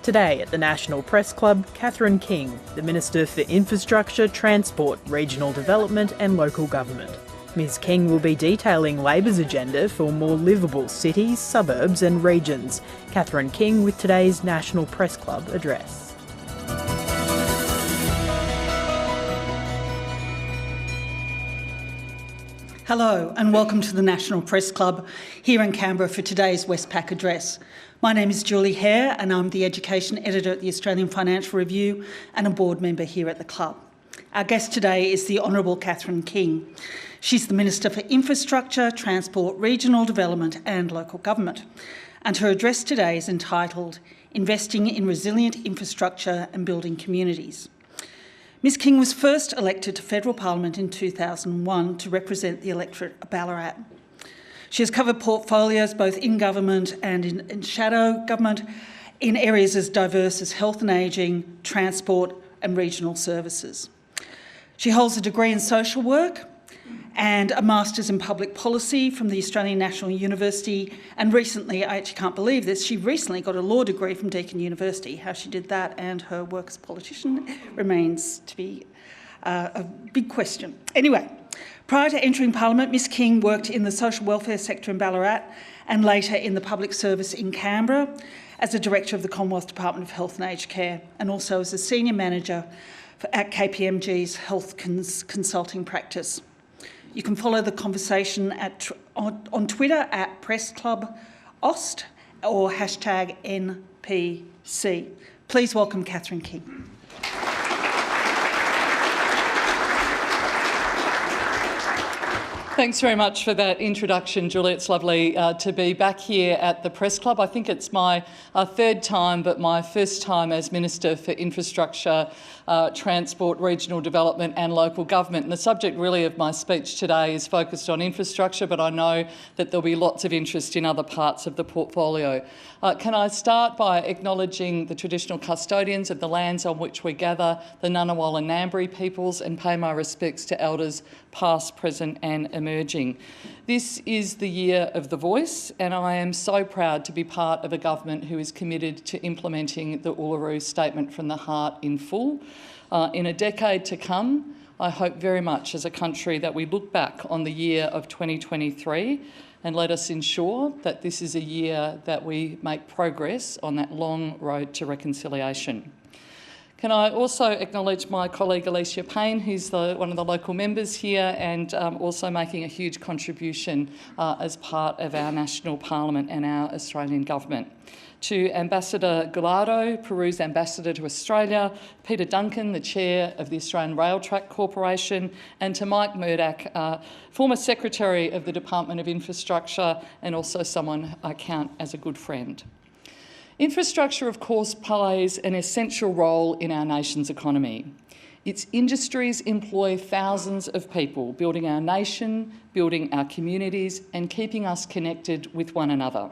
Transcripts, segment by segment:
Today at the National Press Club, Catherine King, the Minister for Infrastructure, Transport, Regional Development and Local Government. Ms King will be detailing Labor's agenda for more livable cities, suburbs and regions. Catherine King with today's National Press Club address. Hello and welcome to the National Press Club here in Canberra for today's Westpac address. My name is Julie Hare and I'm the Education Editor at the Australian Financial Review and a board member here at the club. Our guest today is the Honourable Catherine King. She's the Minister for Infrastructure, Transport, Regional Development and Local Government. And her address today is entitled Investing in Resilient Infrastructure and Building Communities. Ms King was first elected to Federal Parliament in 2001 to represent the electorate of Ballarat. She has covered portfolios both in government and in shadow government in areas as diverse as health and ageing, transport and regional services. She holds a degree in social work and a Master's in Public Policy from the Australian National University, and recently, I actually can't believe this, she recently got a law degree from Deakin University. How she did that and her work as a politician remains to be a big question. Anyway, prior to entering Parliament, Ms King worked in the social welfare sector in Ballarat and later in the public service in Canberra as a Director of the Commonwealth Department of Health and Aged Care, and also as a Senior Manager at KPMG's Health Consulting Practice. You can follow the conversation on Twitter at PressClubAust or hashtag NPC. Please welcome Catherine King. Thanks very much for that introduction, Julie. It's lovely to be back here at the Press Club. I think it's my third time, but my first time as Minister for Infrastructure, Transport, Regional Development and Local Government. And the subject really of my speech today is focused on infrastructure, but I know that there'll be lots of interest in other parts of the portfolio. Can I start by acknowledging the traditional custodians of the lands on which we gather, the Ngunnawal and Ngambri peoples, and pay my respects to elders past, present and emerging. This is the year of the voice, and I am so proud to be part of a government who is committed to implementing the Uluru Statement from the Heart in full. In a decade to come, I hope very much as a country that we look back on the year of 2023 and let us ensure that this is a year that we make progress on that long road to reconciliation. Can I also acknowledge my colleague Alicia Payne, who's one of the local members here and also making a huge contribution as part of our National Parliament and our Australian Government. To Ambassador Gallardo, Peru's Ambassador to Australia, Peter Duncan, the Chair of the Australian Rail Track Corporation, and to Mike Murdoch, former Secretary of the Department of Infrastructure and also someone I count as a good friend. Infrastructure, of course, plays an essential role in our nation's economy. Its industries employ thousands of people, building our nation, building our communities and keeping us connected with one another.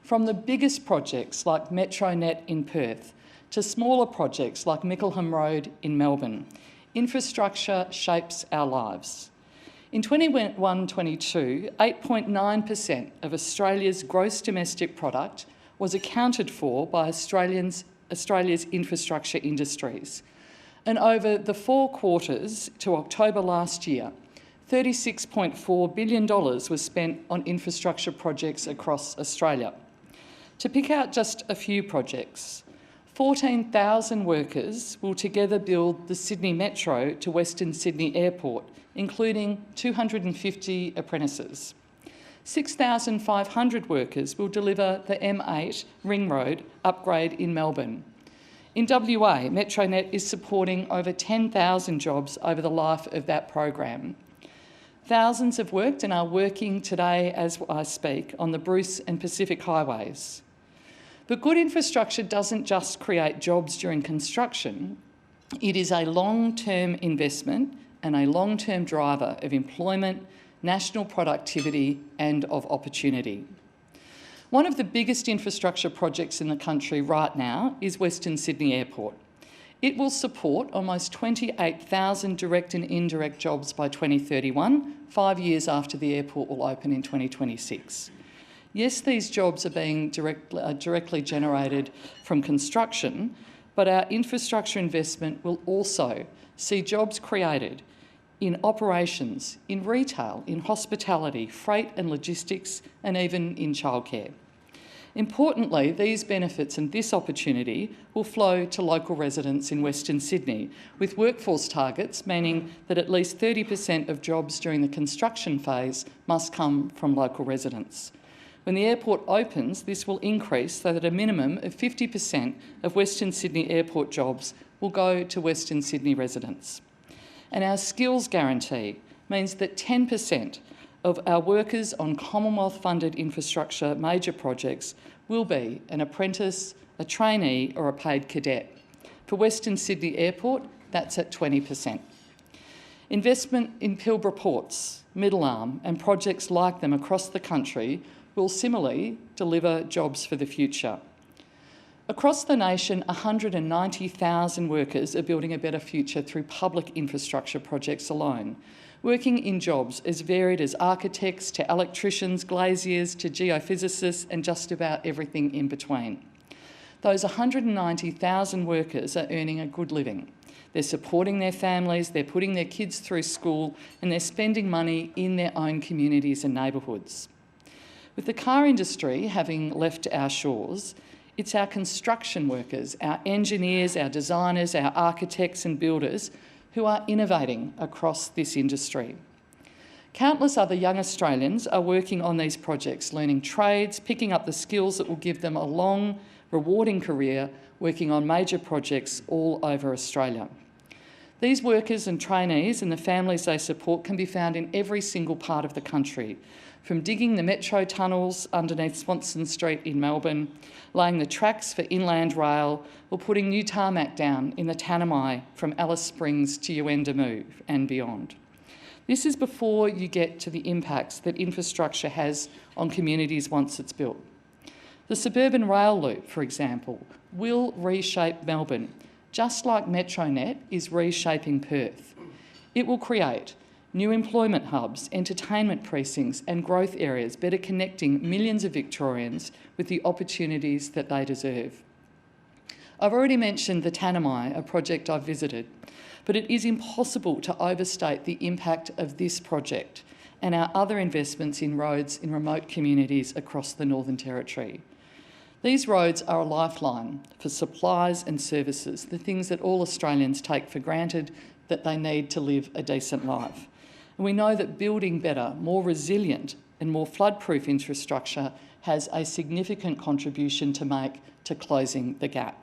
From the biggest projects like Metronet in Perth to smaller projects like Mickleham Road in Melbourne, infrastructure shapes our lives. In 21-22, 8.9% of Australia's gross domestic product was accounted for by Australia's infrastructure industries. And over the 4 quarters to October last year, $36.4 billion was spent on infrastructure projects across Australia. To pick out just a few projects, 14,000 workers will together build the Sydney Metro to Western Sydney Airport, including 250 apprentices. 6,500 workers will deliver the M8 Ring Road upgrade in Melbourne. In WA, Metronet is supporting over 10,000 jobs over the life of that program. Thousands have worked and are working today as I speak on the Bruce and Pacific highways. But good infrastructure doesn't just create jobs during construction. It is a long-term investment and a long-term driver of employment, national productivity and of opportunity. One of the biggest infrastructure projects in the country right now is Western Sydney Airport. It will support almost 28,000 direct and indirect jobs by 2031, 5 years after the airport will open in 2026. Yes, these jobs are being directly generated from construction, but our infrastructure investment will also see jobs created in operations, in retail, in hospitality, freight and logistics, and even in childcare. Importantly, these benefits and this opportunity will flow to local residents in Western Sydney, with workforce targets meaning that at least 30% of jobs during the construction phase must come from local residents. When the airport opens, this will increase so that a minimum of 50% of Western Sydney airport jobs will go to Western Sydney residents. And our skills guarantee means that 10% of our workers on Commonwealth-funded infrastructure major projects will be an apprentice, a trainee or a paid cadet. For Western Sydney Airport, that's at 20%. Investment in Pilbara Ports, Middle Arm and projects like them across the country will similarly deliver jobs for the future. Across the nation, 190,000 workers are building a better future through public infrastructure projects alone, working in jobs as varied as architects to electricians, glaziers to geophysicists and just about everything in between. Those 190,000 workers are earning a good living. They're supporting their families, they're putting their kids through school and they're spending money in their own communities and neighbourhoods. With the car industry having left our shores, it's our construction workers, our engineers, our designers, our architects and builders who are innovating across this industry. Countless other young Australians are working on these projects, learning trades, picking up the skills that will give them a long, rewarding career working on major projects all over Australia. These workers and trainees and the families they support can be found in every single part of the country, from digging the metro tunnels underneath Swanston Street in Melbourne, laying the tracks for inland rail, or putting new tarmac down in the Tanami from Alice Springs to Yuendamu and beyond. This is before you get to the impacts that infrastructure has on communities once it's built. The suburban rail loop, for example, will reshape Melbourne, just like Metronet is reshaping Perth. It will create new employment hubs, entertainment precincts and growth areas, better connecting millions of Victorians with the opportunities that they deserve. I've already mentioned the Tanami, a project I've visited, but it is impossible to overstate the impact of this project and our other investments in roads in remote communities across the Northern Territory. These roads are a lifeline for supplies and services, the things that all Australians take for granted that they need to live a decent life. And we know that building better, more resilient and more flood-proof infrastructure has a significant contribution to make to closing the gap.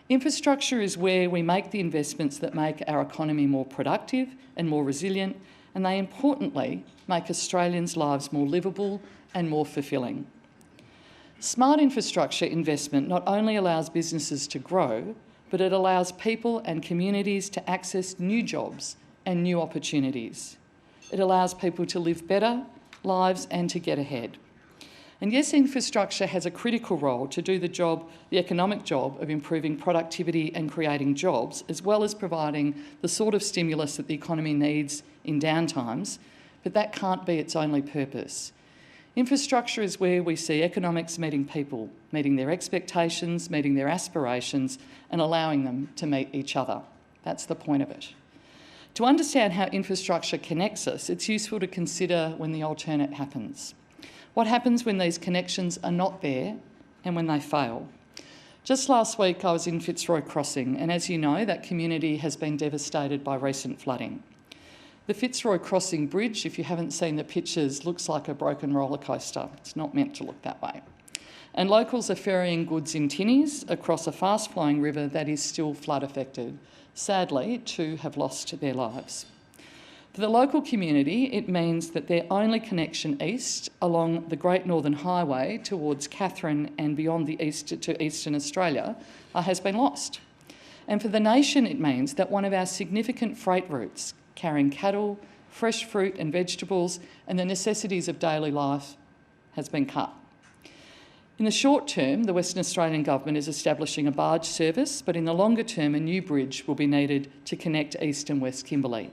Infrastructure is where we make the investments that make our economy more productive and more resilient, and they importantly make Australians' lives more livable and more fulfilling. Smart infrastructure investment not only allows businesses to grow, but it allows people and communities to access new jobs and new opportunities. It allows people to live better lives and to get ahead. And yes, infrastructure has a critical role to do the economic job of improving productivity and creating jobs, as well as providing the sort of stimulus that the economy needs in downtimes, but that can't be its only purpose. Infrastructure is where we see economics meeting people, meeting their expectations, meeting their aspirations, and allowing them to meet each other. That's the point of it. To understand how infrastructure connects us, it's useful to consider when the alternate happens. What happens when these connections are not there and when they fail? Just last week I was in Fitzroy Crossing, and as you know, that community has been devastated by recent flooding. The Fitzroy Crossing Bridge, if you haven't seen the pictures, looks like a broken roller coaster. It's not meant to look that way. And locals are ferrying goods in tinnies across a fast-flowing river that is still flood affected. Sadly, 2 have lost their lives. For the local community, it means that their only connection east along the Great Northern Highway towards Katherine and beyond the east to Eastern Australia has been lost. And for the nation, it means that one of our significant freight routes, carrying cattle, fresh fruit and vegetables and the necessities of daily life, has been cut. In the short term, the Western Australian Government is establishing a barge service, but in the longer term, a new bridge will be needed to connect East and West Kimberley.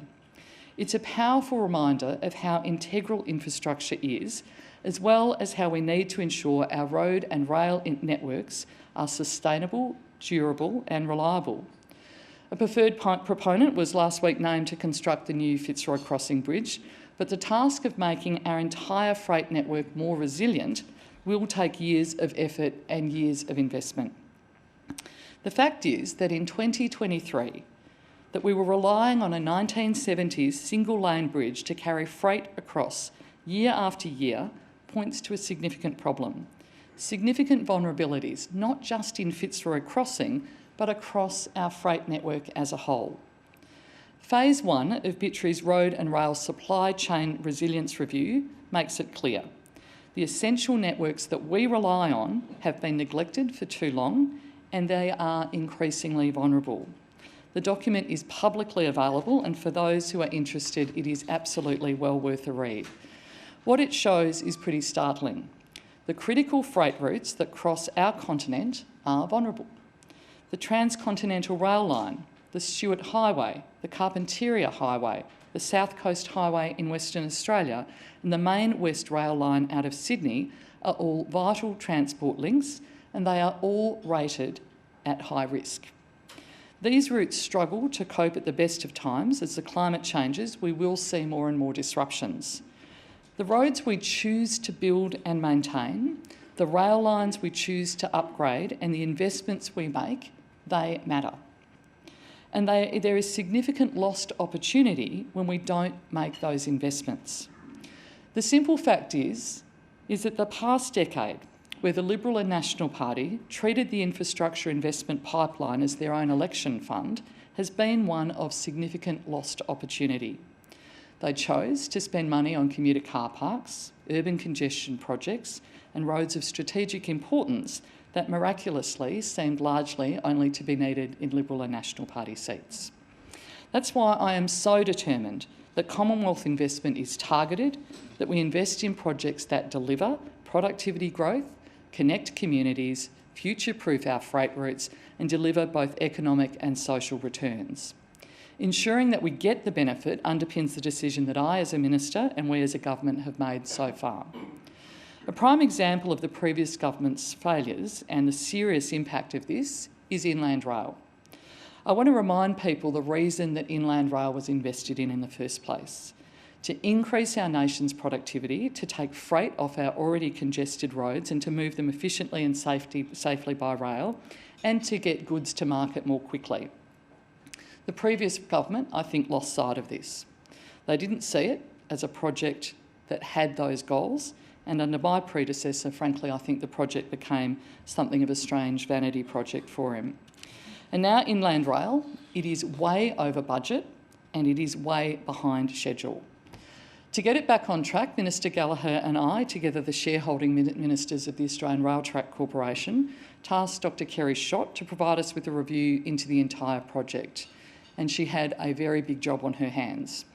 It's a powerful reminder of how integral infrastructure is, as well as how we need to ensure our road and rail networks are sustainable, durable and reliable. A preferred proponent was last week named to construct the new Fitzroy Crossing Bridge, but the task of making our entire freight network more resilient will take years of effort and years of investment. The fact is that in 2023, that we were relying on a 1970s single-lane bridge to carry freight across year after year points to a significant problem. Significant vulnerabilities, not just in Fitzroy Crossing, but across our freight network as a whole. Phase 1 of Bitchery's Road and Rail Supply Chain Resilience Review makes it clear. The essential networks that we rely on have been neglected for too long and they are increasingly vulnerable. The document is publicly available and for those who are interested, it is absolutely well worth a read. What it shows is pretty startling. The critical freight routes that cross our continent are vulnerable. The Transcontinental Rail Line, the Stuart Highway, the Carpentaria Highway, the South Coast Highway in Western Australia and the main West Rail Line out of Sydney are all vital transport links and they are all rated at high risk. These routes struggle to cope at the best of times. As the climate changes, we will see more and more disruptions. The roads we choose to build and maintain, the rail lines we choose to upgrade and the investments we make, they matter. And there is significant lost opportunity when we don't make those investments. The simple fact is that the past decade, where the Liberal and National Party treated the infrastructure investment pipeline as their own election fund, has been one of significant lost opportunity. They chose to spend money on commuter car parks, urban congestion projects and roads of strategic importance that miraculously seemed largely only to be needed in Liberal and National Party seats. That's why I am so determined that Commonwealth investment is targeted, that we invest in projects that deliver productivity growth, connect communities, future-proof our freight routes and deliver both economic and social returns. Ensuring that we get the benefit underpins the decision that I as a minister and we as a government have made so far. A prime example of the previous government's failures and the serious impact of this is Inland Rail. I want to remind people the reason that Inland Rail was invested in the first place: to increase our nation's productivity, to take freight off our already congested roads and to move them efficiently and safely by rail, and to get goods to market more quickly. The previous government, I think, lost sight of this. They didn't see it as a project that had those goals, and under my predecessor, frankly, I think the project became something of a strange vanity project for him. And now Inland Rail, it is way over budget and it is way behind schedule. To get it back on track, Minister Gallagher and I, together the shareholding ministers of the Australian Rail Track Corporation, tasked Dr Kerry Schott to provide us with a review into the entire project. And she had a very big job on her hands.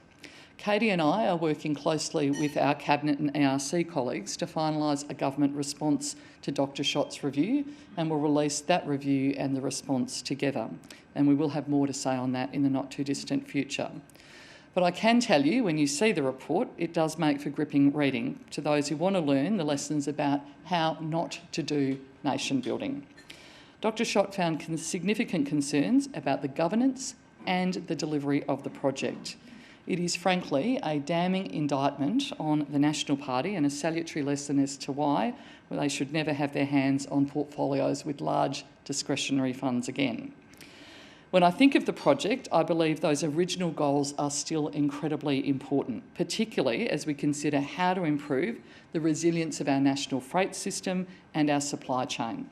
Katie and I are working closely with our Cabinet and ARC colleagues to finalise a government response to Dr Schott's review, and we'll release that review and the response together. And we will have more to say on that in the not too distant future. But I can tell you, when you see the report, it does make for gripping reading to those who want to learn the lessons about how not to do nation building. Dr Schott found significant concerns about the governance and the delivery of the project. It is frankly a damning indictment on the National Party and a salutary lesson as to why they should never have their hands on portfolios with large discretionary funds again. When I think of the project, I believe those original goals are still incredibly important, particularly as we consider how to improve the resilience of our national freight system and our supply chain.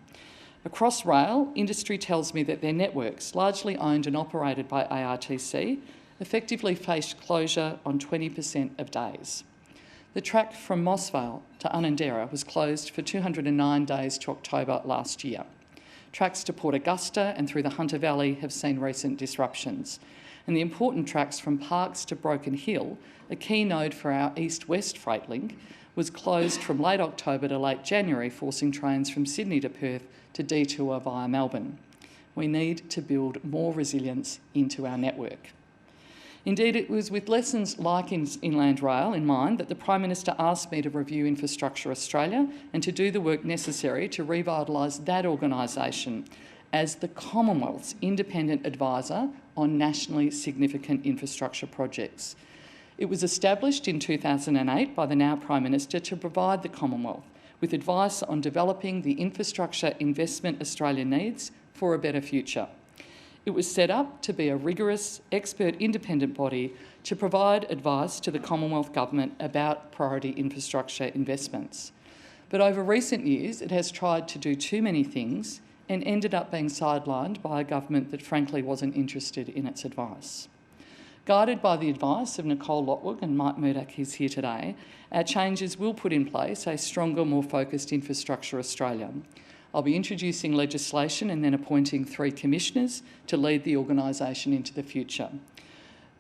Across rail, industry tells me that their networks, largely owned and operated by ARTC, effectively faced closure on 20% of days. The track from Mossvale to Unanderra was closed for 209 days to October last year. Tracks to Port Augusta and through the Hunter Valley have seen recent disruptions. And the important tracks from Parkes to Broken Hill, a key node for our east-west freight link, was closed from late October to late January, forcing trains from Sydney to Perth to detour via Melbourne. We need to build more resilience into our network. Indeed, it was with lessons like Inland Rail in mind that the Prime Minister asked me to review Infrastructure Australia and to do the work necessary to revitalise that organisation as the Commonwealth's independent advisor on nationally significant infrastructure projects. It was established in 2008 by the now Prime Minister to provide the Commonwealth with advice on developing the infrastructure investment Australia needs for a better future. It was set up to be a rigorous, expert independent body to provide advice to the Commonwealth Government about priority infrastructure investments. But over recent years, it has tried to do too many things and ended up being sidelined by a government that frankly wasn't interested in its advice. Guided by the advice of Nicole Lotwig and Mike Murdoch, who's here today, our changes will put in place a stronger, more focused Infrastructure Australia. I'll be introducing legislation and then appointing 3 commissioners to lead the organisation into the future.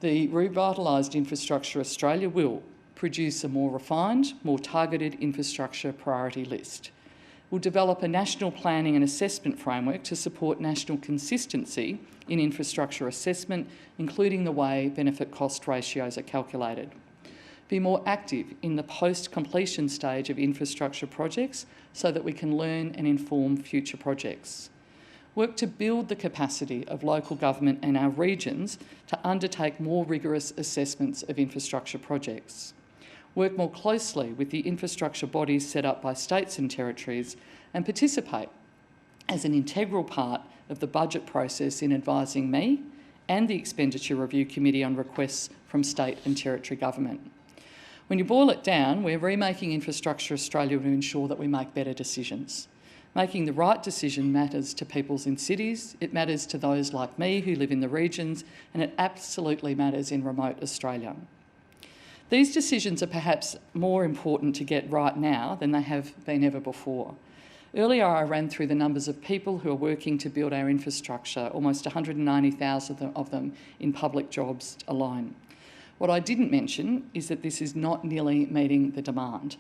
The revitalised Infrastructure Australia will produce a more refined, more targeted infrastructure priority list. We'll develop a national planning and assessment framework to support national consistency in infrastructure assessment, including the way benefit-cost ratios are calculated. Be more active in the post-completion stage of infrastructure projects so that we can learn and inform future projects. Work to build the capacity of local government and our regions to undertake more rigorous assessments of infrastructure projects. Work more closely with the infrastructure bodies set up by states and territories and participate as an integral part of the budget process in advising me and the Expenditure Review Committee on requests from state and territory government. When you boil it down, we're remaking Infrastructure Australia to ensure that we make better decisions. Making the right decision matters to people in cities, it matters to those like me who live in the regions, and it absolutely matters in remote Australia. These decisions are perhaps more important to get right now than they have been ever before. Earlier I ran through the numbers of people who are working to build our infrastructure, almost 190,000 of them in public jobs alone. What I didn't mention is that this is not nearly meeting the demand.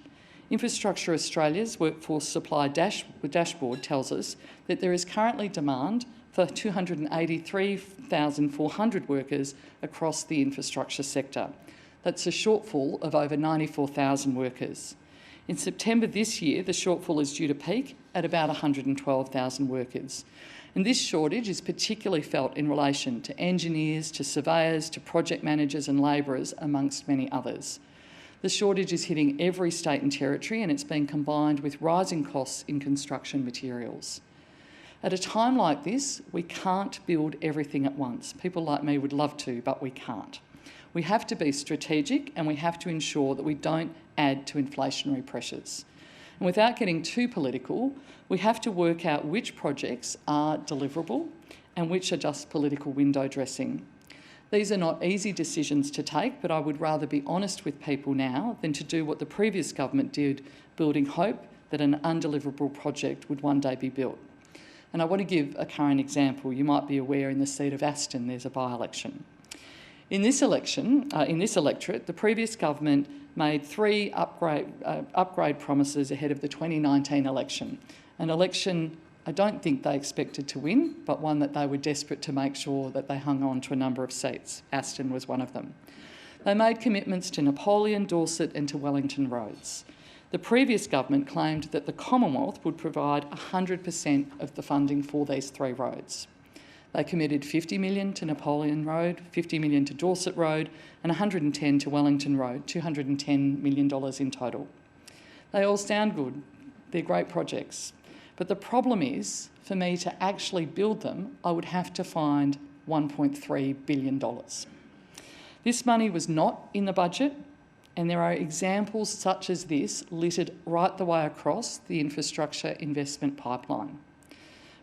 Infrastructure Australia's workforce supply dashboard tells us that there is currently demand for 283,400 workers across the infrastructure sector. That's a shortfall of over 94,000 workers. In September this year, the shortfall is due to peak at about 112,000 workers. And this shortage is particularly felt in relation to engineers, to surveyors, to project managers and labourers, amongst many others. The shortage is hitting every state and territory, and it's been combined with rising costs in construction materials. At a time like this, we can't build everything at once. People like me would love to, but we can't. We have to be strategic and we have to ensure that we don't add to inflationary pressures. And without getting too political, we have to work out which projects are deliverable and which are just political window dressing. These are not easy decisions to take, but I would rather be honest with people now than to do what the previous government did, building hope that an undeliverable project would one day be built. And I want to give a current example. You might be aware in the seat of Aston there's a by-election. In this electorate, the previous government made 3 upgrade promises ahead of the 2019 election, an election I don't think they expected to win, but one that they were desperate to make sure that they hung on to a number of seats. Aston was one of them. They made commitments to Napoleon, Dorset and to Wellington roads. The previous government claimed that the Commonwealth would provide 100% of the funding for these 3 roads. They committed $50 million to Napoleon Road, $50 million to Dorset Road and $110 million to Wellington Road, $210 million in total. They all sound good. They're great projects. But the problem is, for me to actually build them, I would have to find $1.3 billion. This money was not in the budget, and there are examples such as this littered right the way across the infrastructure investment pipeline.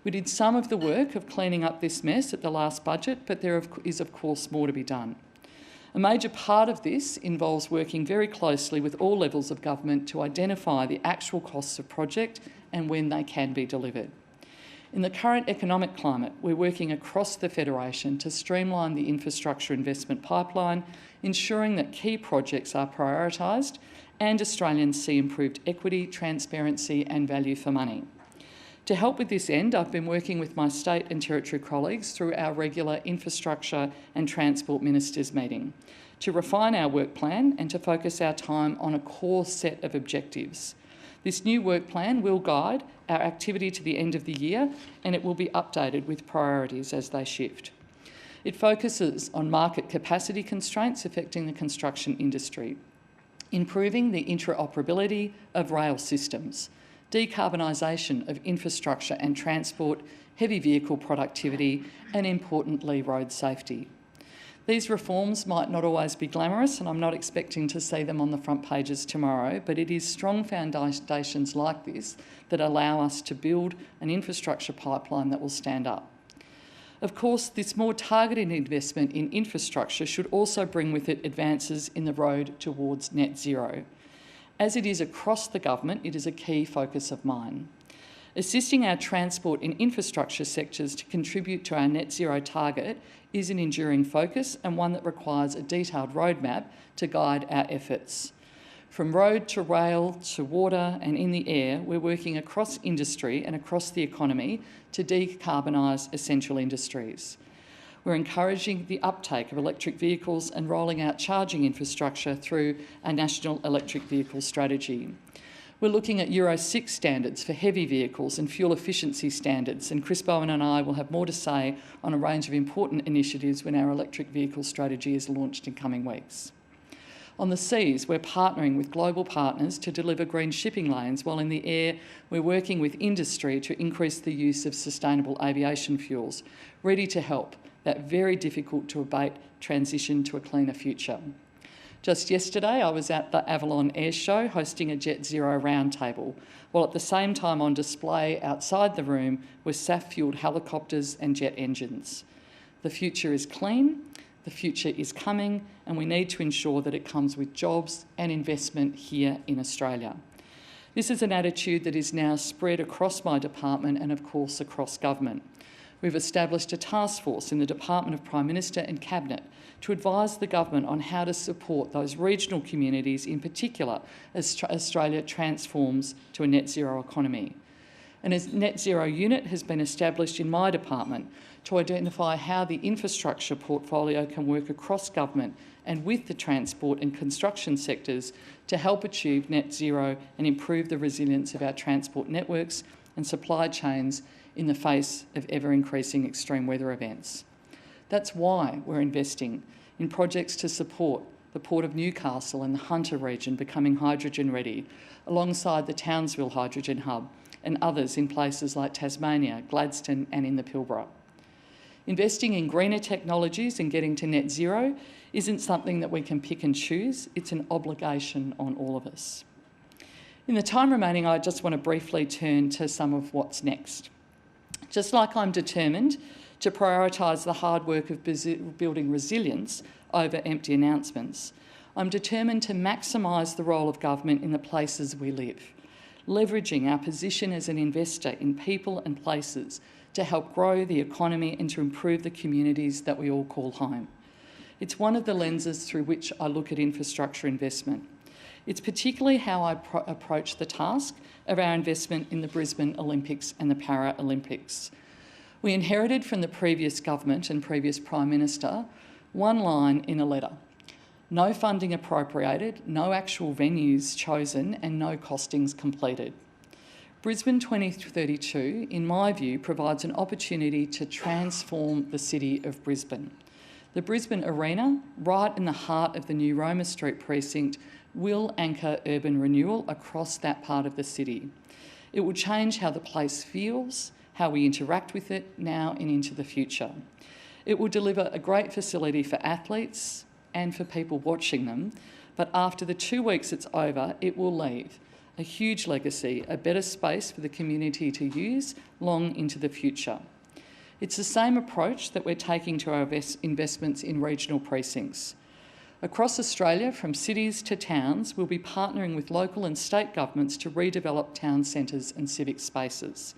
We did some of the work of cleaning up this mess at the last budget, but there is of course more to be done. A major part of this involves working very closely with all levels of government to identify the actual costs of project and when they can be delivered. In the current economic climate, we're working across the Federation to streamline the infrastructure investment pipeline, ensuring that key projects are prioritised and Australians see improved equity, transparency and value for money. To help with this end, I've been working with my state and territory colleagues through our regular infrastructure and transport ministers meeting to refine our work plan and to focus our time on a core set of objectives. This new work plan will guide our activity to the end of the year, and it will be updated with priorities as they shift. It focuses on market capacity constraints affecting the construction industry, improving the interoperability of rail systems, decarbonisation of infrastructure and transport, heavy vehicle productivity, and importantly, road safety. These reforms might not always be glamorous, and I'm not expecting to see them on the front pages tomorrow, but it is strong foundations like this that allow us to build an infrastructure pipeline that will stand up. Of course, this more targeted investment in infrastructure should also bring with it advances in the road towards net zero. As it is across the government, it is a key focus of mine. Assisting our transport and infrastructure sectors to contribute to our net zero target is an enduring focus and one that requires a detailed roadmap to guide our efforts. From road to rail to water and in the air, we're working across industry and across the economy to decarbonise essential industries. We're encouraging the uptake of electric vehicles and rolling out charging infrastructure through our National Electric Vehicle Strategy. We're looking at Euro 6 standards for heavy vehicles and fuel efficiency standards, and Chris Bowen and I will have more to say on a range of important initiatives when our electric vehicle strategy is launched in coming weeks. On the seas, we're partnering with global partners to deliver green shipping lanes, while in the air, we're working with industry to increase the use of sustainable aviation fuels, ready to help that very difficult to abate transition to a cleaner future. Just yesterday, I was at the Avalon Air Show hosting a Jet Zero roundtable, while at the same time on display outside the room were SAF-fuelled helicopters and jet engines. The future is clean, the future is coming, and we need to ensure that it comes with jobs and investment here in Australia. This is an attitude that is now spread across my department and, of course, across government. We've established a task force in the Department of Prime Minister and Cabinet to advise the government on how to support those regional communities in particular as Australia transforms to a net zero economy. And a net zero unit has been established in my department to identify how the infrastructure portfolio can work across government and with the transport and construction sectors to help achieve net zero and improve the resilience of our transport networks and supply chains in the face of ever-increasing extreme weather events. That's why we're investing in projects to support the Port of Newcastle and the Hunter region becoming hydrogen ready, alongside the Townsville Hydrogen Hub and others in places like Tasmania, Gladstone and in the Pilbara. Investing in greener technologies and getting to net zero isn't something that we can pick and choose, it's an obligation on all of us. In the time remaining, I just want to briefly turn to some of what's next. Just like I'm determined to prioritise the hard work of building resilience over empty announcements, I'm determined to maximise the role of government in the places we live, leveraging our position as an investor in people and places to help grow the economy and to improve the communities that we all call home. It's one of the lenses through which I look at infrastructure investment. It's particularly how I approach the task of our investment in the Brisbane Olympics and the Paralympics. We inherited from the previous government and previous Prime Minister one line in a letter: no funding appropriated, no actual venues chosen and no costings completed. Brisbane 2032, in my view, provides an opportunity to transform the city of Brisbane. The Brisbane Arena, right in the heart of the new Roma Street precinct, will anchor urban renewal across that part of the city. It will change how the place feels, how we interact with it now and into the future. It will deliver a great facility for athletes and for people watching them, but after the 2 weeks it's over, it will leave a huge legacy, a better space for the community to use long into the future. It's the same approach that we're taking to our investments in regional precincts. Across Australia, from cities to towns, we'll be partnering with local and state governments to redevelop town centres and civic spaces.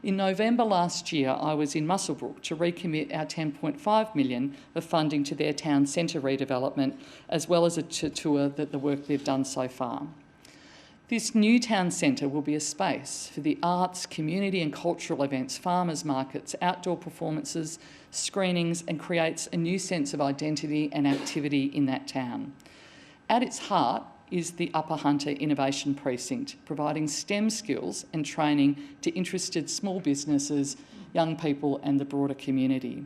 In November last year, I was in Muswellbrook to recommit our $10.5 million of funding to their town centre redevelopment, as well as a tour of the work they've done so far. This new town centre will be a space for the arts, community and cultural events, farmers markets, outdoor performances, screenings, and creates a new sense of identity and activity in that town. At its heart is the Upper Hunter Innovation Precinct, providing STEM skills and training to interested small businesses, young people and the broader community.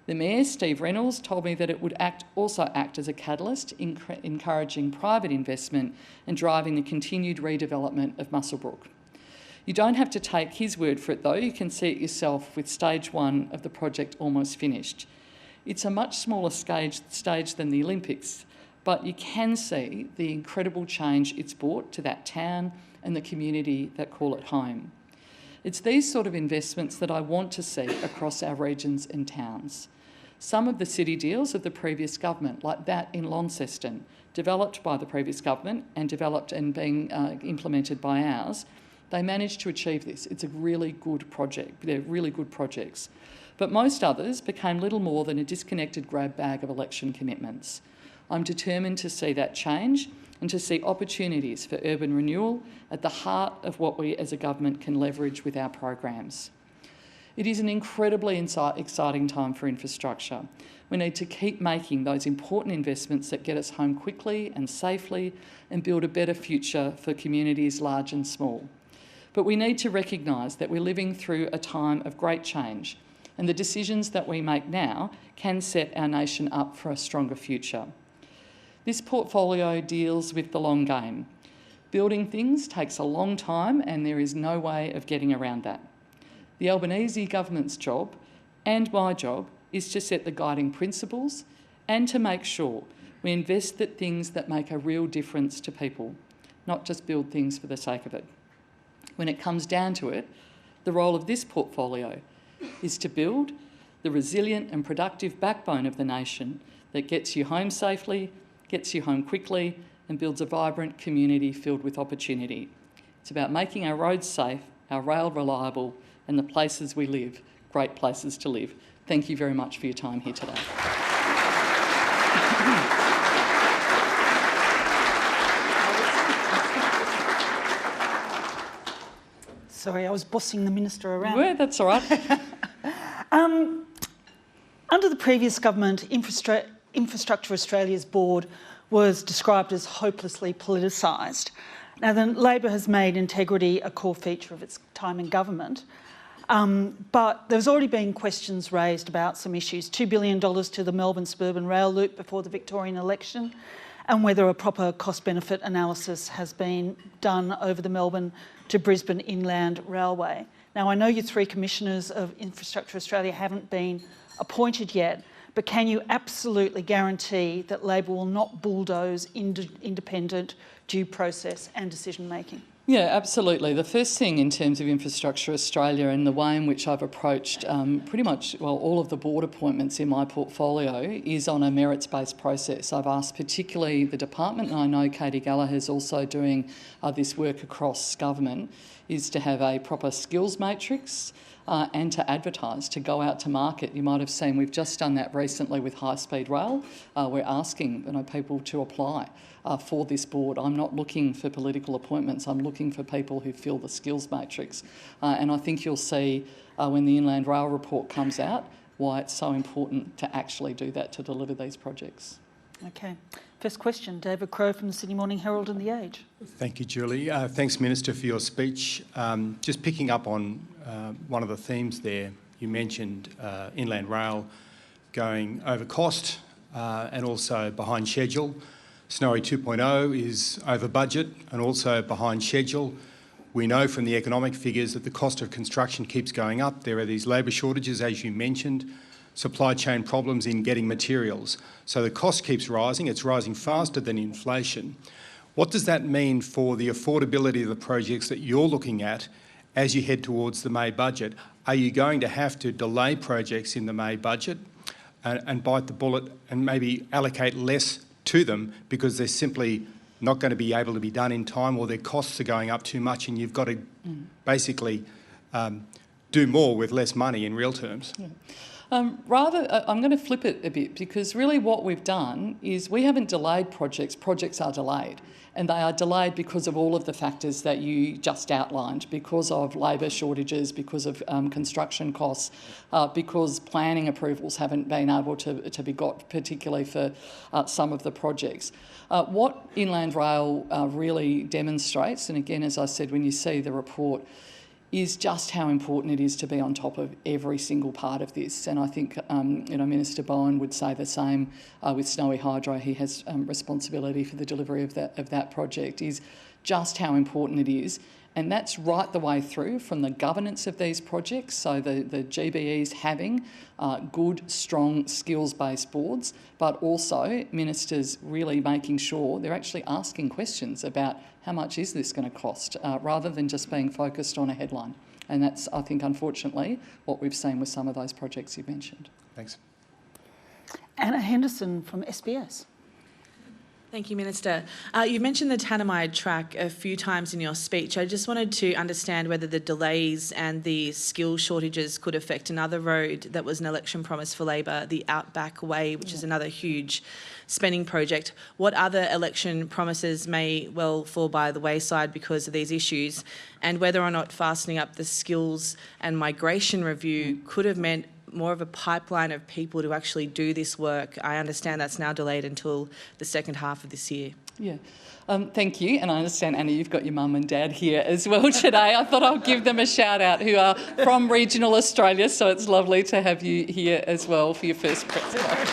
The Mayor, Steve Reynolds, told me that it would also act as a catalyst, encouraging private investment and driving the continued redevelopment of Muswellbrook. You don't have to take his word for it though, you can see it yourself with stage 1 of the project almost finished. It's a much smaller stage than the Olympics, but you can see the incredible change it's brought to that town and the community that call it home. It's these sort of investments that I want to see across our regions and towns. Some of the city deals of the previous government, like that in Launceston, developed by the previous government and developed and being implemented by ours, they managed to achieve this. It's a really good project. They're really good projects. But most others became little more than a disconnected grab bag of election commitments. I'm determined to see that change and to see opportunities for urban renewal at the heart of what we as a government can leverage with our programs. It is an incredibly exciting time for infrastructure. We need to keep making those important investments that get us home quickly and safely and build a better future for communities large and small. But we need to recognise that we're living through a time of great change, and the decisions that we make now can set our nation up for a stronger future. This portfolio deals with the long game. Building things takes a long time and there is no way of getting around that. The Albanese government's job, and my job, is to set the guiding principles and to make sure we invest in things that make a real difference to people, not just build things for the sake of it. When it comes down to it, the role of this portfolio is to build the resilient and productive backbone of the nation that gets you home safely, gets you home quickly and builds a vibrant community filled with opportunity. It's about making our roads safe, our rail reliable and the places we live, great places to live. Thank you very much for your time here today. Sorry, I was bossing the minister around. Well, that's all right. Under the previous government, Infrastructure Australia's board was described as hopelessly politicised. Now, then Labor has made integrity a core feature of its time in government, but there's already been questions raised about some issues, $2 billion to the Melbourne Suburban Rail Loop before the Victorian election, and whether a proper cost-benefit analysis has been done over the Melbourne to Brisbane Inland Railway. Now, I know you 3 commissioners of Infrastructure Australia haven't been appointed yet, but can you absolutely guarantee that Labor will not bulldoze independent due process and decision-making? Yeah, absolutely. The first thing in terms of Infrastructure Australia and the way in which I've approached pretty much, well, all of the board appointments in my portfolio is on a merits-based process. I've asked particularly the department, and I know Katie Gallagher is also doing this work across government, is to have a proper skills matrix and to advertise, to go out to market. You might have seen we've just done that recently with High Speed Rail. We're asking people to apply for this board. I'm not looking for political appointments. I'm looking for people who fill the skills matrix. And I think you'll see when the Inland Rail report comes out why it's so important to actually do that to deliver these projects. Okay. First question, David Crowe from the Sydney Morning Herald and The Age. Thank you, Julie. Thanks, Minister, for your speech. Just picking up on one of the themes there, you mentioned Inland Rail going over cost and also behind schedule. Snowy 2.0 is over budget and also behind schedule. We know from the economic figures that the cost of construction keeps going up. There are these labour shortages, as you mentioned, supply chain problems in getting materials. So the cost keeps rising. It's rising faster than inflation. What does that mean for the affordability of the projects that you're looking at as you head towards the May budget? Are you going to have to delay projects in the May budget and bite the bullet and maybe allocate less to them because they're simply not going to be able to be done in time, or their costs are going up too much and you've got to basically do more with less money in real terms? Yeah. I'm going to flip it a bit, because really what we've done is we haven't delayed projects. Projects are delayed, and they are delayed because of all of the factors that you just outlined, because of labour shortages, because of construction costs, because planning approvals haven't been able to be got, particularly for some of the projects. What Inland Rail really demonstrates, and again, as I said, when you see the report, is just how important it is to be on top of every single part of this. And I think Minister Bowen would say the same with Snowy Hydro. He has responsibility for the delivery of that project, is just how important it is. And that's right the way through, from the governance of these projects, so the GBEs having good, strong, skills-based boards, but also ministers really making sure they're actually asking questions about how much is this going to cost, rather than just being focused on a headline. And that's, I think, unfortunately, what we've seen with some of those projects you've mentioned. Thanks. Anna Henderson from SBS. Thank you, Minister. You mentioned the Tanami track a few times in your speech. I just wanted to understand whether the delays and the skill shortages could affect another road that was an election promise for Labor, the Outback Way, which is another huge spending project. What other election promises may well fall by the wayside because of these issues, and whether or not fastening up the skills and migration review could have meant more of a pipeline of people to actually do this work. I understand that's now delayed until the second half of this year. Yeah. Thank you. And I understand, Anna, you've got your mum and dad here as well today. I thought I'll give them a shout out, who are from regional Australia, so it's lovely to have you here as well for your first press conference.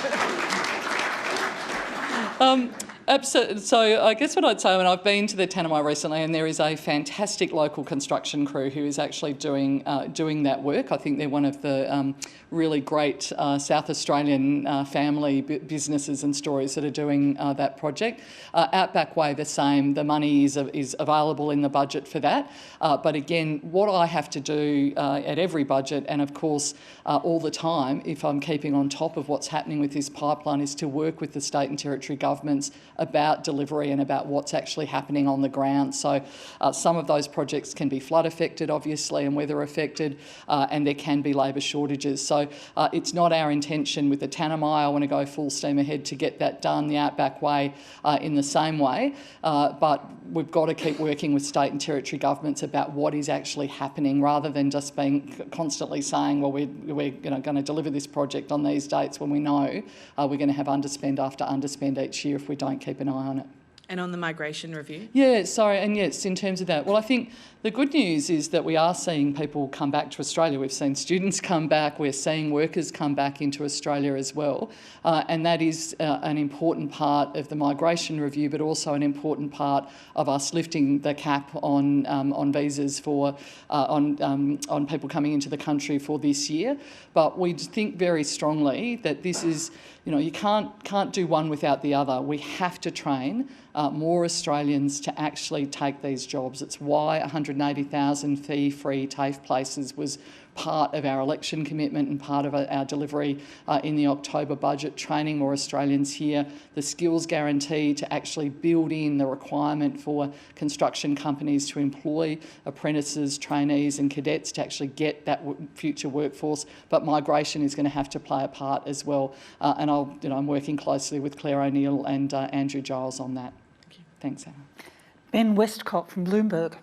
So I guess what I'd say, when I've been to the Tanami recently, and there is a fantastic local construction crew who is actually doing that work. I think they're one of the really great South Australian family businesses and stories that are doing that project. Outback Way, the same. The money is available in the budget for that. But again, what I have to do at every budget, and of course all the time, if I'm keeping on top of what's happening with this pipeline, is to work with the state and territory governments about delivery and about what's actually happening on the ground. So some of those projects can be flood affected, obviously, and weather affected, and there can be labour shortages. So it's not our intention with the Tanami. I want to go full steam ahead to get that done, the Outback Way in the same way, but we've got to keep working with state and territory governments about what is actually happening, rather than just being constantly saying, well, we're going to deliver this project on these dates, when we know we're going to have underspend after underspend each year if we don't keep an eye on it. And on the migration review? Yeah, sorry, and yes, in terms of that, well, I think the good news is that we are seeing people come back to Australia. We've seen students come back, we're seeing workers come back into Australia as well, and that is an important part of the migration review, but also an important part of us lifting the cap on visas for on people coming into the country for this year. But we think very strongly that this is, you can't do one without the other. We have to train more Australians to actually take these jobs. It's why 180,000 fee-free TAFE places was part of our election commitment and part of our delivery in the October budget, training more Australians here. The skills guarantee to actually build in the requirement for construction companies to employ apprentices, trainees and cadets to actually get that future workforce. But migration is going to have to play a part as well. And I'm working closely with Claire O'Neill and Andrew Giles on that. Thanks, Anna. Ben Westcott from Bloomberg.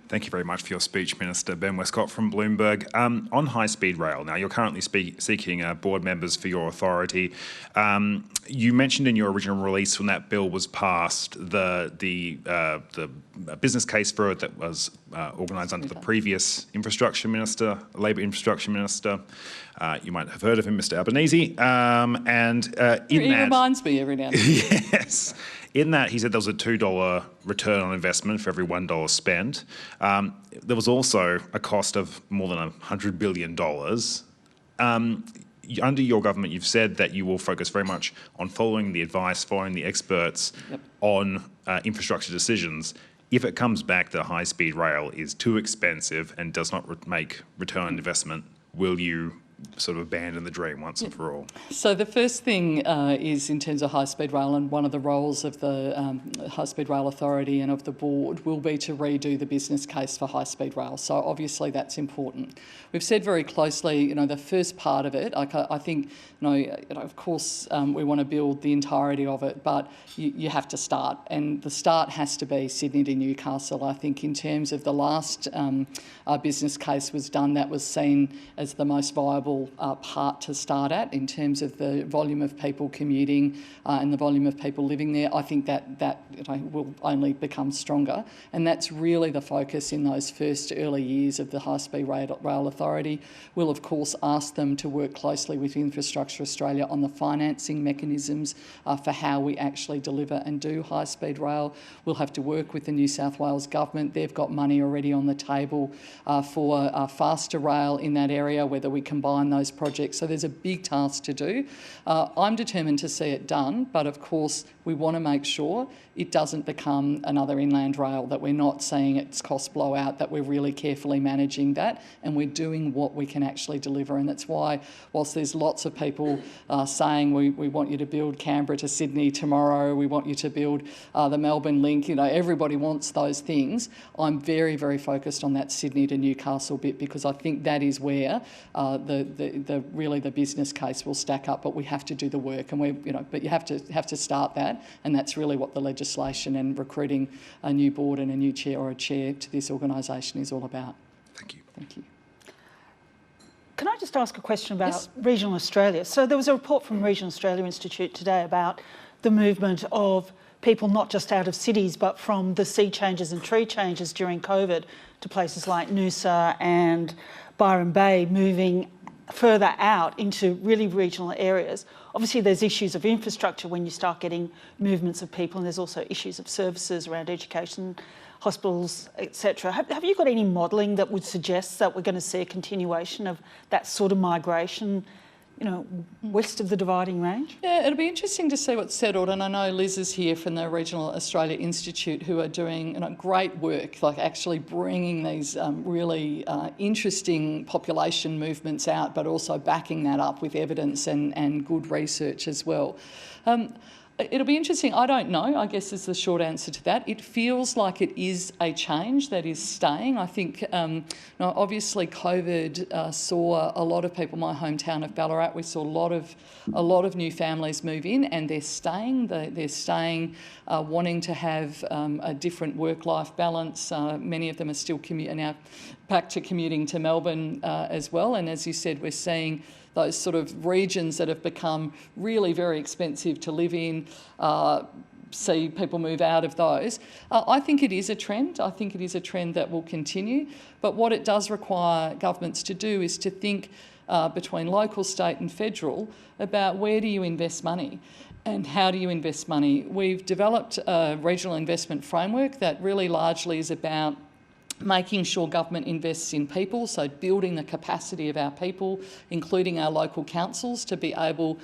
Thank you very much for your speech, Minister. Ben Westcott from Bloomberg. On high-speed rail, now you're currently seeking board members for your authority. You mentioned in your original release, when that bill was passed, the business case for it that was organised under the previous infrastructure minister, Labor infrastructure minister. You might have heard of him, Mr. Albanese. He reminds me every now and then. Yes. In that, he said there was a $2 return on investment for every $1 spent. There was also a cost of more than $100 billion. Under your government, you've said that you will focus very much on following the advice, following the experts on infrastructure decisions. If it comes back that high-speed rail is too expensive and does not make return on investment, will you sort of abandon the dream once and for all? So the first thing is in terms of high-speed rail, and one of the roles of the High-Speed Rail Authority and of the board will be to redo the business case for high-speed rail. So obviously that's important. We've said very closely, the first part of it, I think, of course we want to build the entirety of it, but you have to start, and the start has to be Sydney to Newcastle. I think in terms of the last business case was done, that was seen as the most viable part to start at in terms of the volume of people commuting and the volume of people living there. I think that will only become stronger, and that's really the focus in those first early years of the High-Speed Rail Authority. We'll of course ask them to work closely with Infrastructure Australia on the financing mechanisms for how we actually deliver and do high-speed rail. We'll have to work with the New South Wales Government. They've got money already on the table for faster rail in that area, whether we combine those projects. So there's a big task to do. I'm determined to see it done, but of course we want to make sure it doesn't become another inland rail, that we're not seeing its cost blow out, that we're really carefully managing that and we're doing what we can actually deliver. And that's why, whilst there's lots of people saying we want you to build Canberra to Sydney tomorrow, we want you to build the Melbourne link, everybody wants those things, I'm very, very focused on that Sydney to Newcastle bit, because I think that is where really the business case will stack up. But we have to do the work, and but you have to start that, and that's really what the legislation and recruiting a new board and a new chair or a chair to this organisation is all about. Thank you. Thank you. Can I just ask a question about regional Australia? So there was a report from Regional Australia Institute today about the movement of people not just out of cities but from the sea changes and tree changes during COVID to places like Noosa and Byron Bay, moving further out into really regional areas. Obviously there's issues of infrastructure when you start getting movements of people, and there's also issues of services around education, hospitals, etc. Have you got any modelling that would suggest that we're going to see a continuation of that sort of migration, west of the Dividing Range? Yeah, it'll be interesting to see what's settled, and I know Liz is here from the Regional Australia Institute, who are doing great work, like actually bringing these really interesting population movements out, but also backing that up with evidence and good research as well. It'll be interesting. I don't know, I guess is the short answer to that. It feels like it is a change that is staying. I think, obviously COVID saw a lot of people, my hometown of Ballarat, we saw a lot of new families move in, and they're staying. They're staying wanting to have a different work-life balance. Many of them are still now back to commuting to Melbourne as well. And as you said, we're seeing those sort of regions that have become really very expensive to live in, see people move out of those. I think it is a trend. I think it is a trend that will continue. But what it does require governments to do is to think between local, state and federal about where do you invest money and how do you invest money. We've developed a regional investment framework that really largely is about making sure government invests in people, so building the capacity of our people, including our local councils, to be able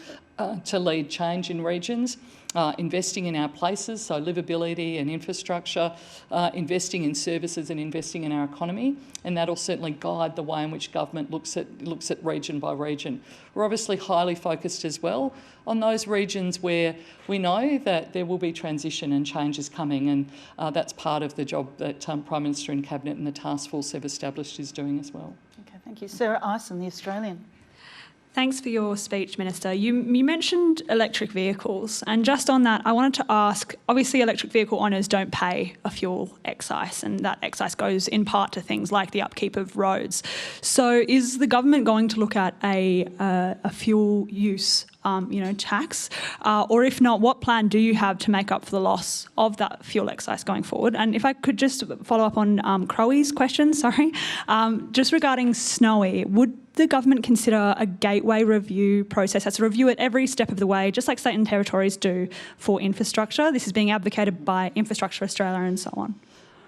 to lead change in regions, investing in our places, so livability and infrastructure, investing in services and investing in our economy, and that'll certainly guide the way in which government looks at region by region. We're obviously highly focused as well on those regions where we know that there will be transition and changes coming, and that's part of the job that Prime Minister and Cabinet and the task force they've established is doing as well. Okay, thank you. Sarah Ison, The Australian. Thanks for your speech, Minister. You mentioned electric vehicles, and just on that, I wanted to ask, obviously electric vehicle owners don't pay a fuel excise, and that excise goes in part to things like the upkeep of roads. So is the government going to look at a fuel use tax? Or if not, what plan do you have to make up for the loss of that fuel excise going forward? And if I could just follow up on Crowe's question, just regarding Snowy, would the government consider a gateway review process? That's a review at every step of the way, just like state and territories do for infrastructure. This is being advocated by Infrastructure Australia and so on.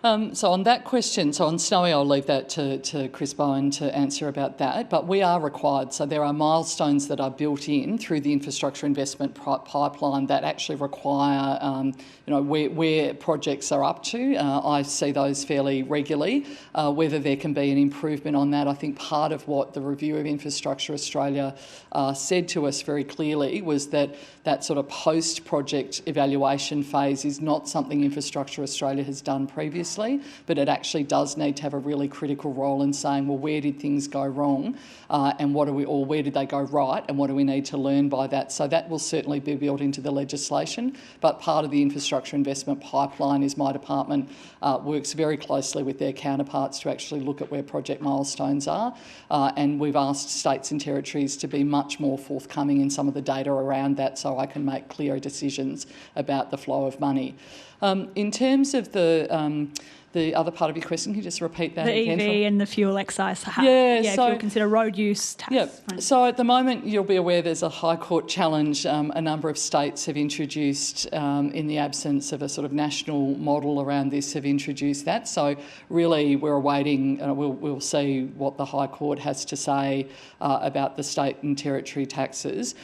So on that question, so on Snowy, I'll leave that to Chris Bowen to answer about that, but we are required. So there are milestones that are built in through the infrastructure investment pipeline that actually require, where projects are up to. I see those fairly regularly. Whether there can be an improvement on that, I think part of what the review of Infrastructure Australia said to us very clearly was that that sort of post-project evaluation phase is not something Infrastructure Australia has done previously, but it actually does need to have a really critical role in saying, well, where did things go wrong, and where did they go right, and what do we need to learn by that? So that will certainly be built into the legislation, but part of the infrastructure investment pipeline is my department works very closely with their counterparts to actually look at where project milestones are, and we've asked states and territories to be much more forthcoming in some of the data around that so I can make clearer decisions about the flow of money. In terms of the other part of your question, can you just repeat that again? The EV and the fuel excise. So, if you consider road use tax. Yeah, so at the moment you'll be aware there's a High Court challenge. A number of states have introduced, in the absence of a sort of national model around this, have introduced that. So really we're awaiting, we'll see what the High Court has to say about the state and territory taxes.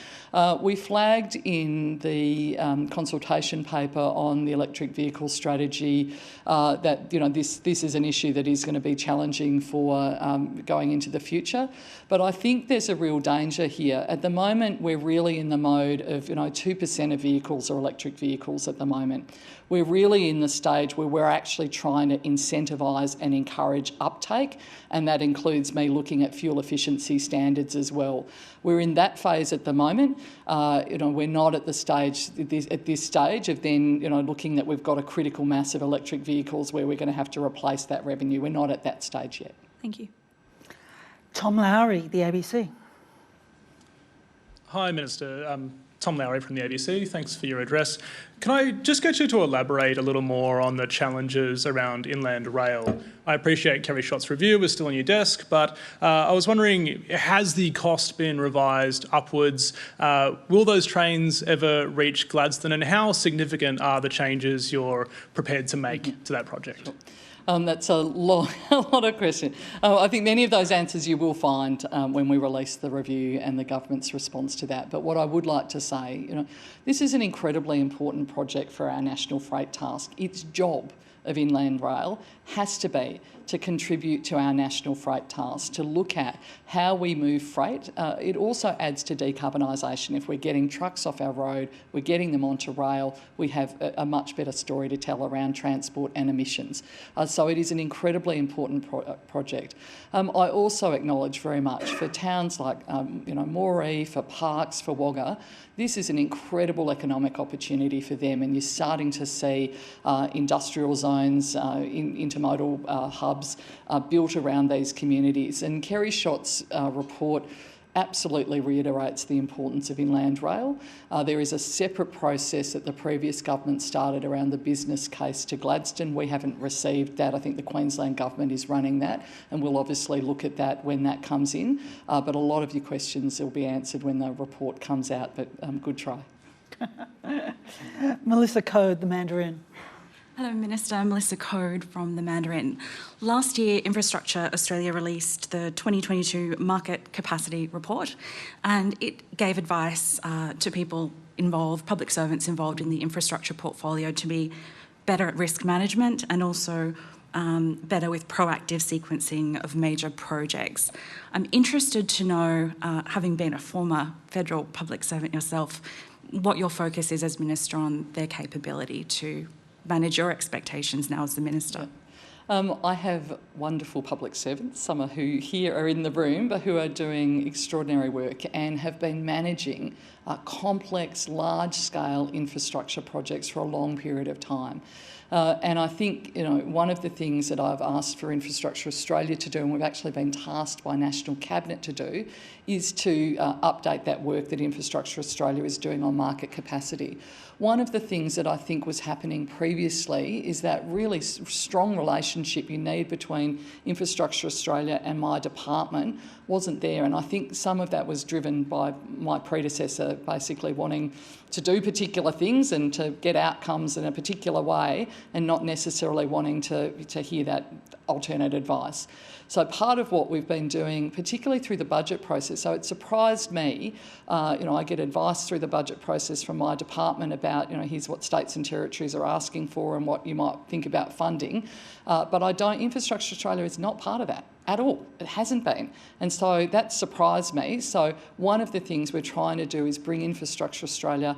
We flagged in the consultation paper on the electric vehicle strategy that this is an issue that is going to be challenging for going into the future. But I think there's a real danger here. At the moment, we're really in the mode of 2% of vehicles are electric vehicles at the moment. We're really in the stage where we're actually trying to incentivise and encourage uptake, and that includes me looking at fuel efficiency standards as well. We're in that phase at the moment. We're not at the stage at this stage of then looking that we've got a critical mass of electric vehicles where we're going to have to replace that revenue. We're not at that stage yet. Thank you. Tom Lowry, the ABC. Hi, Minister. Tom Lowry from the ABC. Thanks for your address. Can I just get you to elaborate a little more on the challenges around inland rail? I appreciate Kerry Schott's review is still on your desk, but I was wondering, has the cost been revised upwards? Will those trains ever reach Gladstone, and how significant are the changes you're prepared to make to that project? Sure. That's a lot of questions. I think many of those answers you will find when we release the review and the government's response to that. But what I would like to say, this is an incredibly important project for our national freight task. Its job of inland rail has to be to contribute to our national freight task, to look at how we move freight. It also adds to decarbonisation. If we're getting trucks off our road, we're getting them onto rail, we have a much better story to tell around transport and emissions. So it is an incredibly important project. I also acknowledge very much for towns like Moree, for Parkes, for Wagga, this is an incredible economic opportunity for them, and you're starting to see industrial zones, intermodal hubs built around these communities. And Kerry Schott's report absolutely reiterates the importance of inland rail. There is a separate process that the previous government started around the business case to Gladstone. We haven't received that. I think the Queensland government is running that, and we'll obviously look at that when that comes in. But a lot of your questions will be answered when the report comes out, but good try. Melissa Code, the Mandarin. Hello, Minister. Melissa Code from the Mandarin. Last year, Infrastructure Australia released the 2022 Market Capacity Report, and it gave advice to people involved, public servants involved in the infrastructure portfolio, to be better at risk management and also better with proactive sequencing of major projects. I'm interested to know, having been a former federal public servant yourself, what your focus is as Minister on their capability to manage your expectations now as the Minister. I have wonderful public servants, some of who here are in the room, but who are doing extraordinary work and have been managing complex, large-scale infrastructure projects for a long period of time. And I think, one of the things that I've asked for Infrastructure Australia to do, and we've actually been tasked by National Cabinet to do, is to update that work that Infrastructure Australia is doing on market capacity. One of the things that I think was happening previously is that really strong relationship you need between Infrastructure Australia and my department wasn't there, and I think some of that was driven by my predecessor, basically wanting to do particular things and to get outcomes in a particular way and not necessarily wanting to hear that alternate advice. So part of what we've been doing, particularly through the budget process, so it surprised me, I get advice through the budget process from my department about, here's what states and territories are asking for and what you might think about funding, but Infrastructure Australia is not part of that at all. It hasn't been. And so that surprised me. So one of the things we're trying to do is bring Infrastructure Australia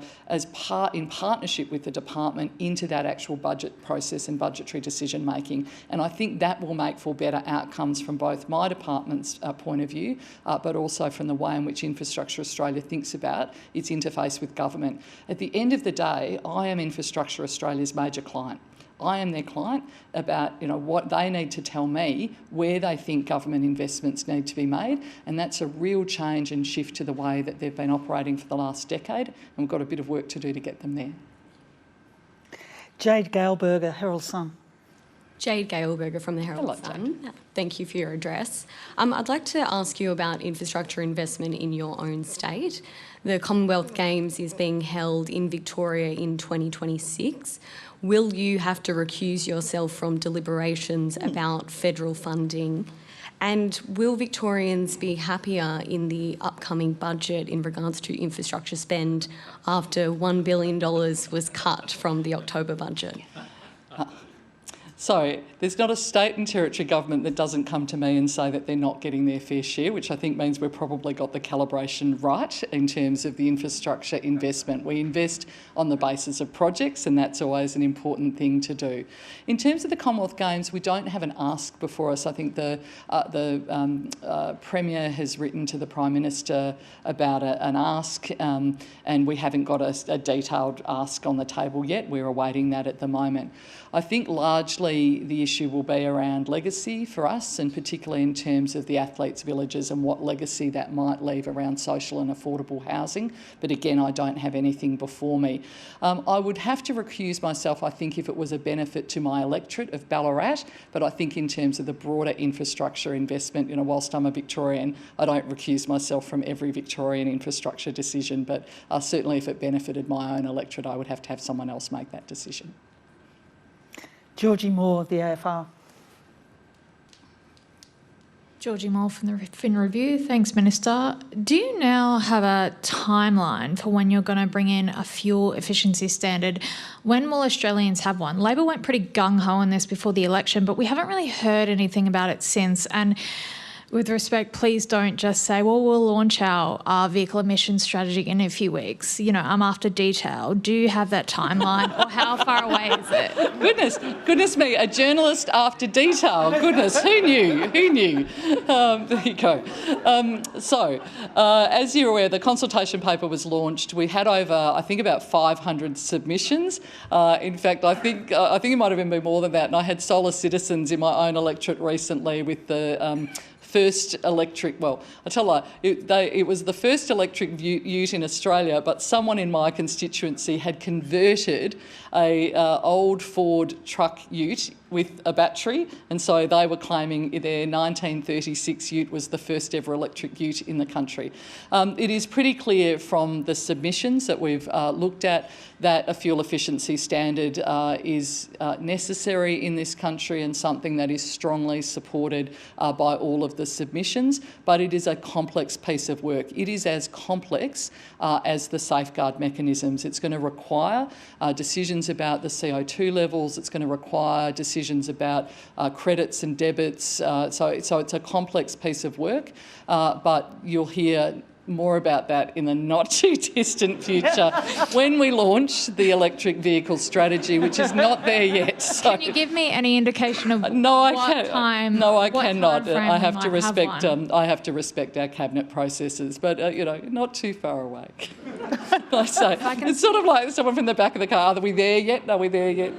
in partnership with the department into that actual budget process and budgetary decision making. And I think that will make for better outcomes from both my department's point of view, but also from the way in which Infrastructure Australia thinks about its interface with government. At the end of the day, I am Infrastructure Australia's major client. I am their client about what they need to tell me where they think government investments need to be made, and that's a real change and shift to the way that they've been operating for the last decade, and we've got a bit of work to do to get them there. Jade Gailberger, Herald Sun. Jade Gailberger from the Herald Sun. Thank you for your address. I'd like to ask you about infrastructure investment in your own state. The Commonwealth Games is being held in Victoria in 2026. Will you have to recuse yourself from deliberations about federal funding? And will Victorians be happier in the upcoming budget in regards to infrastructure spend after $1 billion was cut from the October budget? So there's not a state and territory government that doesn't come to me and say that they're not getting their fair share, which I think means we've probably got the calibration right in terms of the infrastructure investment. We invest on the basis of projects, and that's always an important thing to do. In terms of the Commonwealth Games, we don't have an ask before us. I think the Premier has written to the Prime Minister about an ask, and we haven't got a detailed ask on the table yet. We're awaiting that at the moment. I think largely the issue will be around legacy for us, and particularly in terms of the athletes' villages and what legacy that might leave around social and affordable housing. But again, I don't have anything before me. I would have to recuse myself, I think, if it was a benefit to my electorate of Ballarat, but I think in terms of the broader infrastructure investment, whilst I'm a Victorian, I don't recuse myself from every Victorian infrastructure decision, but certainly if it benefited my own electorate, I would have to have someone else make that decision. Georgie Moore, the AFR. Georgie Moore from the Fin Review. Thanks, Minister. Do you now have a timeline for when you're going to bring in a fuel efficiency standard? When will Australians have one? Labor went pretty gung-ho on this before the election, but we haven't really heard anything about it since. And with respect, please don't just say, well, we'll launch our vehicle emissions strategy in a few weeks. I'm after detail. Do you have that timeline, or how far away is it? Goodness me, a journalist after detail. Goodness, who knew? There you go. As you're aware, the consultation paper was launched. We had over, I think, about 500 submissions. In fact, I think it might have even been more than that. And I had Solar Citizens in my own electorate recently with the first electric, well, I tell you, it was the first electric ute in Australia, but someone in my constituency had converted a old Ford truck ute with a battery, and so they were claiming their 1936 ute was the first ever electric ute in the country. It is pretty clear from the submissions that we've looked at that a fuel efficiency standard is necessary in this country and something that is strongly supported by all of the submissions, but it is a complex piece of work. It is as complex as the safeguard mechanisms. It's going to require decisions about the CO2 levels. It's going to require decisions about credits and debits. So it's a complex piece of work, but you'll hear more about that in the not too distant future when we launch the electric vehicle strategy, which is not there yet. So can you give me any indication of I cannot. I have to respect our cabinet processes, but not too far away. It's sort of like someone from the back of the car. Are we there yet? Are we there yet?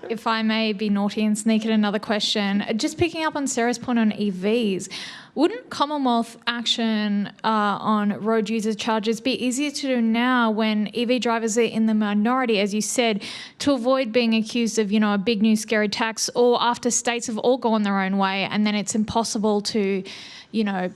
If I may be naughty and sneak in another question, just picking up on Sarah's point on EVs, wouldn't Commonwealth action on road user charges be easier to do now when EV drivers are in the minority, as you said, to avoid being accused of, a big new scary tax, or after states have all gone their own way and then it's impossible to,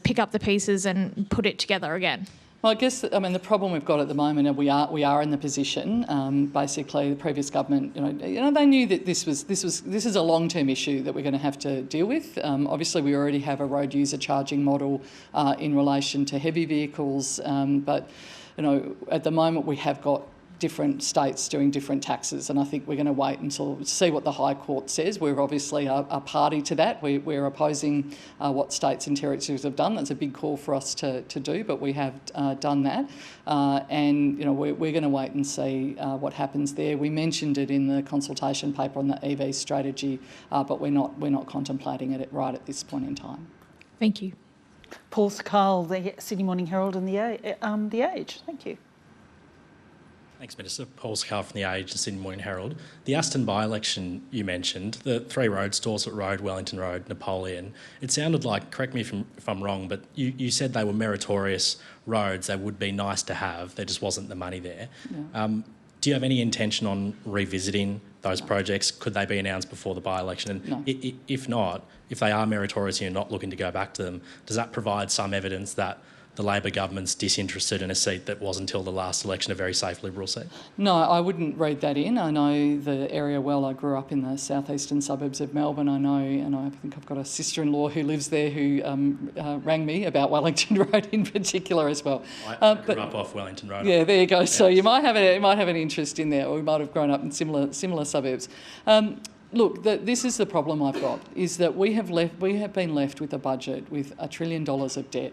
pick up the pieces and put it together again? Well, I guess the problem we've got at the moment, and we are in the position. Basically, the previous government, they knew that this is a long-term issue that we're going to have to deal with. Obviously, we already have a road user charging model in relation to heavy vehicles, but at the moment we have got different states doing different taxes, and I think we're going to wait until see what the High Court says. We're obviously a party to that. We're opposing what states and territories have done. That's a big call for us to do, but we have done that, and we're going to wait and see what happens there. We mentioned it in the consultation paper on the EV strategy, but we're not contemplating it right at this point in time. Thank you. Paul Sakal, the Sydney Morning Herald and The Age. Thank you. Thanks, Minister. Paul Sakal from The Age and Sydney Morning Herald. The Aston by-election you mentioned, the 3 roads, Dorset Road, Wellington Road, Napoleon, it sounded like, correct me if I'm wrong, but you said they were meritorious roads. They would be nice to have. There just wasn't the money there. Yeah. Do you have any intention on revisiting those projects? Could they be announced before the by-election? And no. If not, if they are meritorious and you're not looking to go back to them, does that provide some evidence that the Labor government's disinterested in a seat that was until the last election a very safe Liberal seat? No, I wouldn't read that in. I know the area well. I grew up in the southeastern suburbs of Melbourne. I know, and I think I've got a sister-in-law who lives there who rang me about Wellington Road in particular as well. I grew up off Wellington Road. Yeah, there you go. Yeah. So you might have an interest in there, or we might have grown up in similar suburbs. Look, this is the problem I've got, is that we have been left with a budget with $1 trillion of debt.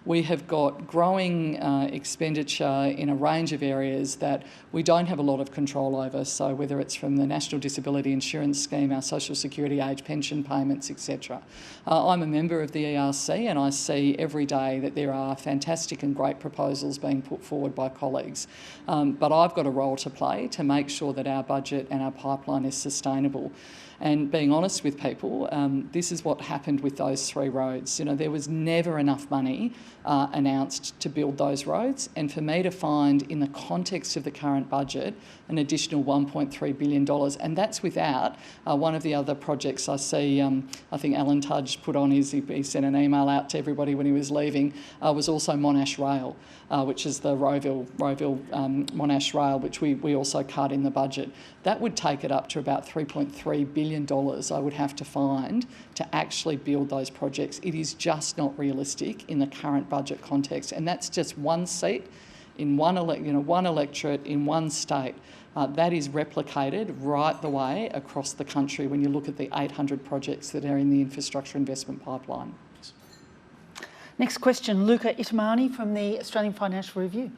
We have got growing expenditure in a range of areas that we don't have a lot of control over, so whether it's from the National Disability Insurance Scheme, our social security age pension payments, etc. I'm a member of the ERC, and I see every day that there are fantastic and great proposals being put forward by colleagues. But I've got a role to play to make sure that our budget and our pipeline is sustainable. And being honest with people, this is what happened with those 3 roads. There was never enough money announced to build those roads, and for me to find, in the context of the current budget, an additional $1.3 billion, and that's without one of the other projects I see, I think Alan Tudge put on he sent an email out to everybody when he was leaving, was also Monash Rail, which is the Rowville Monash Rail, which we also cut in the budget. That would take it up to about $3.3 billion I would have to find to actually build those projects. It is just not realistic in the current budget context, and that's just one seat in one electorate in one state. That is replicated right the way across the country when you look at the 800 projects that are in the infrastructure investment pipeline. Next question, Luca Itamani from the Australian Financial Review.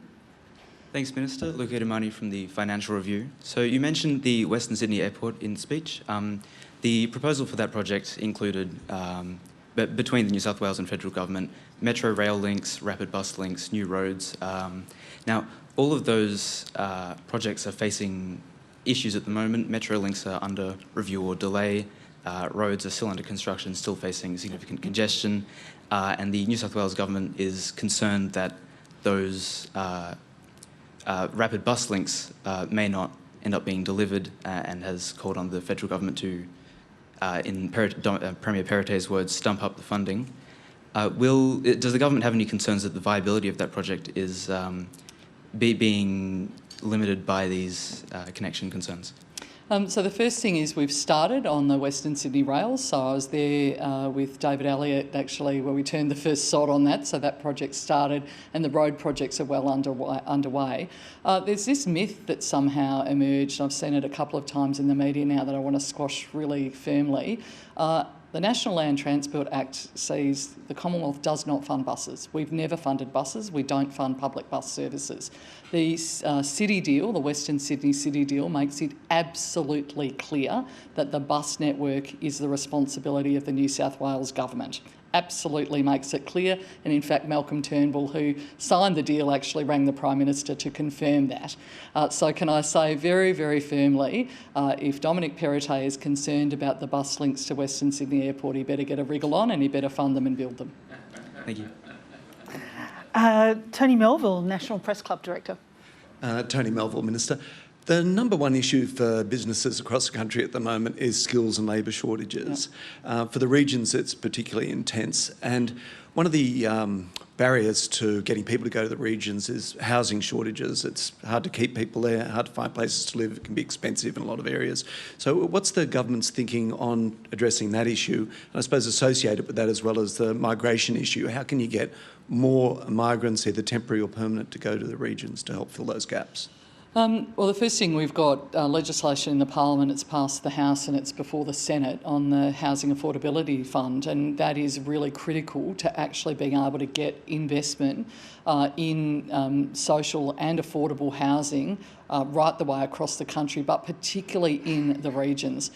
Thanks, Minister. Luca Itamani from the Financial Review. So you mentioned the Western Sydney Airport in speech. The proposal for that project included, between the New South Wales and federal government, metro rail links, rapid bus links, new roads. Now, all of those projects are facing issues at the moment. Metro links are under review or delay. Roads are still under construction, still facing significant congestion. And the New South Wales government is concerned that those rapid bus links may not end up being delivered, and has called on the federal government to, in Premier Perrottet's words, stump up the funding. Does the government have any concerns that the viability of that project is being limited by these connection concerns? So the first thing is we've started on the Western Sydney Rail. So I was there with David Elliott, actually, where we turned the first sod on that. So that project started, and the road projects are well underway. There's this myth that somehow emerged, I've seen it a couple of times in the media now, that I want to squash really firmly. The National Land Transport Act says the Commonwealth does not fund buses. We've never funded buses. We don't fund public bus services. The city deal, the Western Sydney City deal, makes it absolutely clear that the bus network is the responsibility of the New South Wales government. Absolutely makes it clear, and in fact Malcolm Turnbull, who signed the deal, actually rang the Prime Minister to confirm that. So can I say very, very firmly, if Dominic Perrottet is concerned about the bus links to Western Sydney Airport, he better get a wriggle on and he better fund them and build them. Thank you. Tony Melville, National Press Club Director. Tony Melville, Minister. The number one issue for businesses across the country at the moment is skills and labour shortages. For the regions, it's particularly intense. And one of the barriers to getting people to go to the regions is housing shortages. It's hard to keep people there, hard to find places to live. It can be expensive in a lot of areas. So what's the government's thinking on addressing that issue? And I suppose associated with that as well as the migration issue. How can you get more migrants, either temporary or permanent, to go to the regions to help fill those gaps? Well, the first thing, we've got legislation in the Parliament, it's passed the House and it's before the Senate on the Housing Affordability Fund, and that is really critical to actually being able to get investment in social and affordable housing right the way across the country, but particularly in the regions.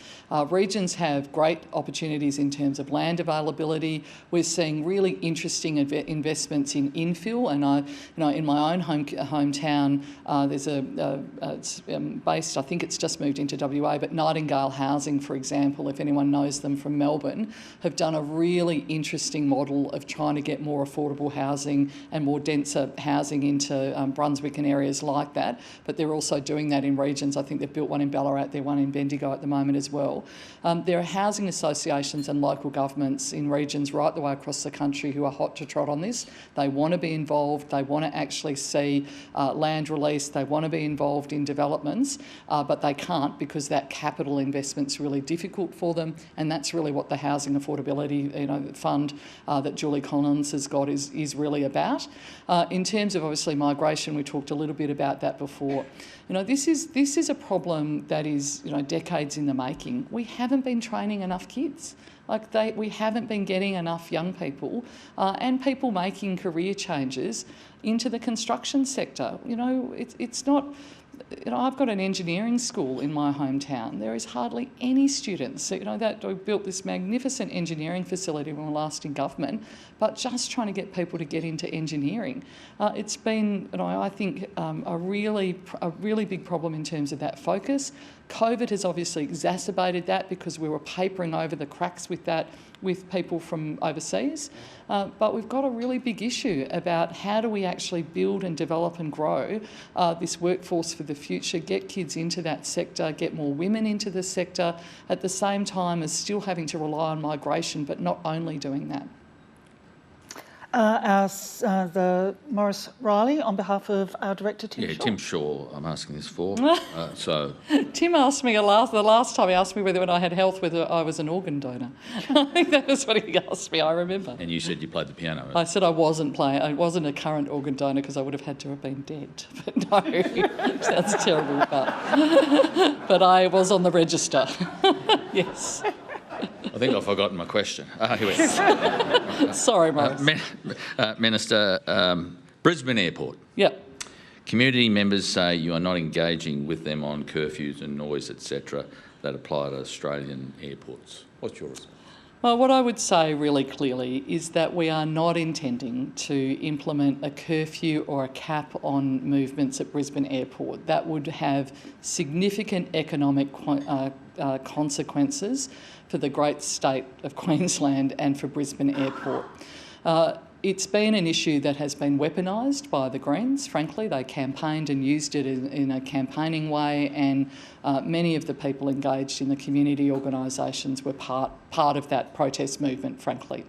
Regions have great opportunities in terms of land availability. We're seeing really interesting investments in infill, and in my own hometown, there's it's based, I think it's just moved into WA, but Nightingale Housing, for example, if anyone knows them from Melbourne, have done a really interesting model of trying to get more affordable housing and more denser housing into Brunswick and areas like that, but they're also doing that in regions. I think they've built one in Ballarat, they're one in Bendigo at the moment as well. There are housing associations and local governments in regions right the way across the country who are hot to trot on this. They want to be involved, they want to actually see land release, they want to be involved in developments, but they can't because that capital investment's really difficult for them, and that's really what the Housing Affordability Fund that Julie Collins has got is really about. In terms of obviously migration, we talked a little bit about that before. This is a problem that is decades in the making. We haven't been training enough kids. We haven't been getting enough young people and people making career changes into the construction sector. It's not. I've got an engineering school in my hometown. There is hardly any students. That we built this magnificent engineering facility when we were last in government, but just trying to get people to get into engineering. It's been, I think, a really big problem in terms of that focus. COVID has obviously exacerbated that because we were papering over the cracks with that with people from overseas. But we've got a really big issue about how do we actually build and develop and grow this workforce for the future, get kids into that sector, get more women into the sector, at the same time as still having to rely on migration, but not only doing that. The Morris Riley, on behalf of our director, Tim Shaw. Yeah, Tim Shaw, I'm asking this for. Tim asked me the last time he asked me whether when I had health, whether I was an organ donor. I think that was what he asked me, I remember. And you said you played the piano. I said I wasn't a current organ donor because I would have had to have been dead. But no, sounds terrible, but I was on the register. Yes. I think I've forgotten my question. Here we go. Sorry, Morris. Minister, Brisbane Airport. Yep. Community members say you are not engaging with them on curfews and noise, etc., that apply to Australian airports. What's your response? Well, what I would say really clearly is that we are not intending to implement a curfew or a cap on movements at Brisbane Airport. That would have significant economic consequences for the great state of Queensland and for Brisbane Airport. It's been an issue that has been weaponised by the Greens, frankly. They campaigned and used it in a campaigning way, and many of the people engaged in the community organisations were part of that protest movement, frankly.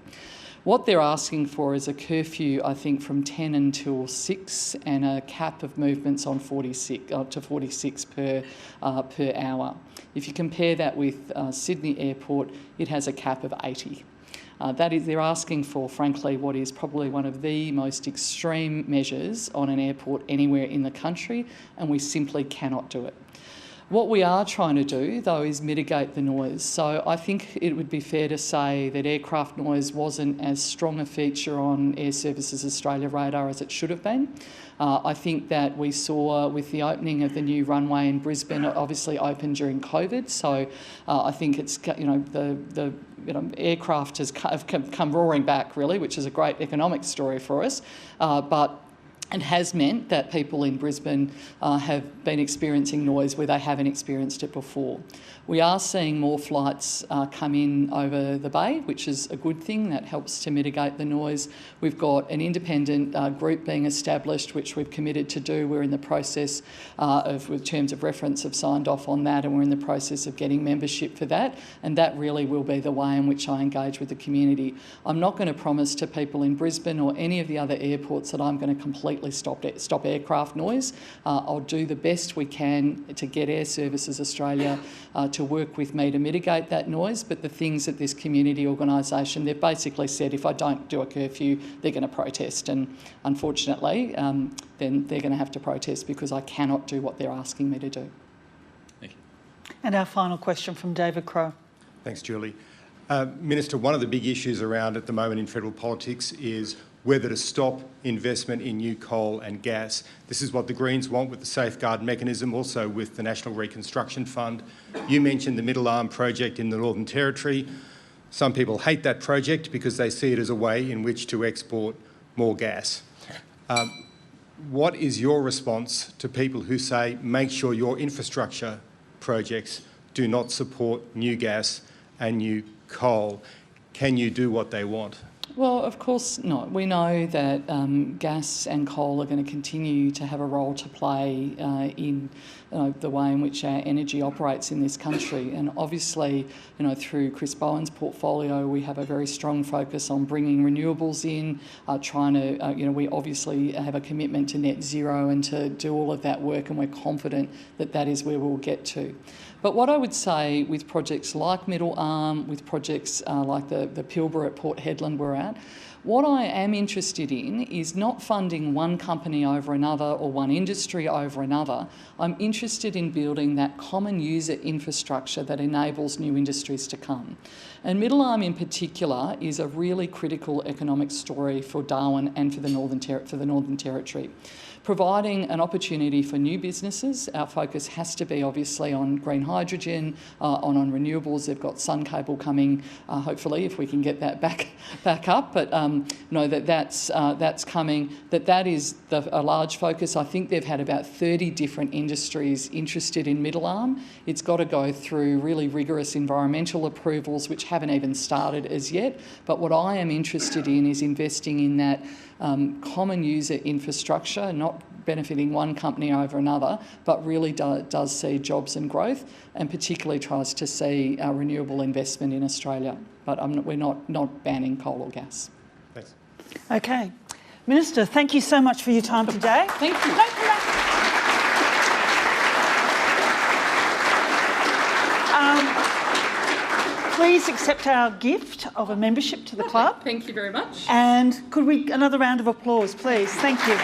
What they're asking for is a curfew, I think, from 10 until 6 and a cap of movements on 46 per hour. If you compare that with Sydney Airport, it has a cap of 80. They're asking for, frankly, what is probably one of the most extreme measures on an airport anywhere in the country, and we simply cannot do it. What we are trying to do, though, is mitigate the noise. So I think it would be fair to say that aircraft noise wasn't as strong a feature on Air Services Australia radar as it should have been. I think that we saw with the opening of the new runway in Brisbane, it obviously opened during COVID, so I think it's, the aircraft have come roaring back, really, which is a great economic story for us. But and has meant that people in Brisbane have been experiencing noise where they haven't experienced it before. We are seeing more flights come in over the bay, which is a good thing. That helps to mitigate the noise. We've got an independent group being established, which we've committed to do. We're in the process with terms of reference, have signed off on that, and we're in the process of getting membership for that. And that really will be the way in which I engage with the community. I'm not going to promise to people in Brisbane or any of the other airports that I'm going to completely stop aircraft noise. I'll do the best we can to get Air Services Australia to work with me to mitigate that noise, but the things that this community organisation, they've basically said if I don't do a curfew, they're going to protest, and unfortunately then they're going to have to protest because I cannot do what they're asking me to do. Thank you. And our final question from David Crowe. Thanks, Julie. Minister, one of the big issues around at the moment in federal politics is whether to stop investment in new coal and gas. This is what the Greens want with the safeguard mechanism, also with the National Reconstruction Fund. You mentioned the Middle Arm project in the Northern Territory. Some people hate that project because they see it as a way in which to export more gas. What is your response to people who say, make sure your infrastructure projects do not support new gas and new coal? Can you do what they want? Well, of course not. We know that gas and coal are going to continue to have a role to play in the way in which our energy operates in this country. And obviously, through Chris Bowen's portfolio, we have a very strong focus on bringing renewables in, trying to, we obviously have a commitment to net zero and to do all of that work, and we're confident that that is where we'll get to. But what I would say with projects like Middle Arm, with projects like the Pilbara at Port Hedland we're at, what I am interested in is not funding one company over another or one industry over another. I'm interested in building that common user infrastructure that enables new industries to come. And Middle Arm in particular is a really critical economic story for Darwin and for the Northern Territory. Providing an opportunity for new businesses. Our focus has to be obviously on green hydrogen, on renewables. They've got Sun Cable coming, hopefully, if we can get that back up. But that's coming. That is a large focus. I think they've had about 30 different industries interested in Middle Arm. It's got to go through really rigorous environmental approvals, which haven't even started as yet. But what I am interested in is investing in that common user infrastructure, not benefiting one company over another, but really does see jobs and growth, and particularly tries to see renewable investment in Australia. But we're not banning coal or gas. Thanks. Okay. Minister, thank you so much for your time today. Thank you. Please accept our gift of a membership to the club. Thank you very much. And could we, another round of applause, please? Thank you.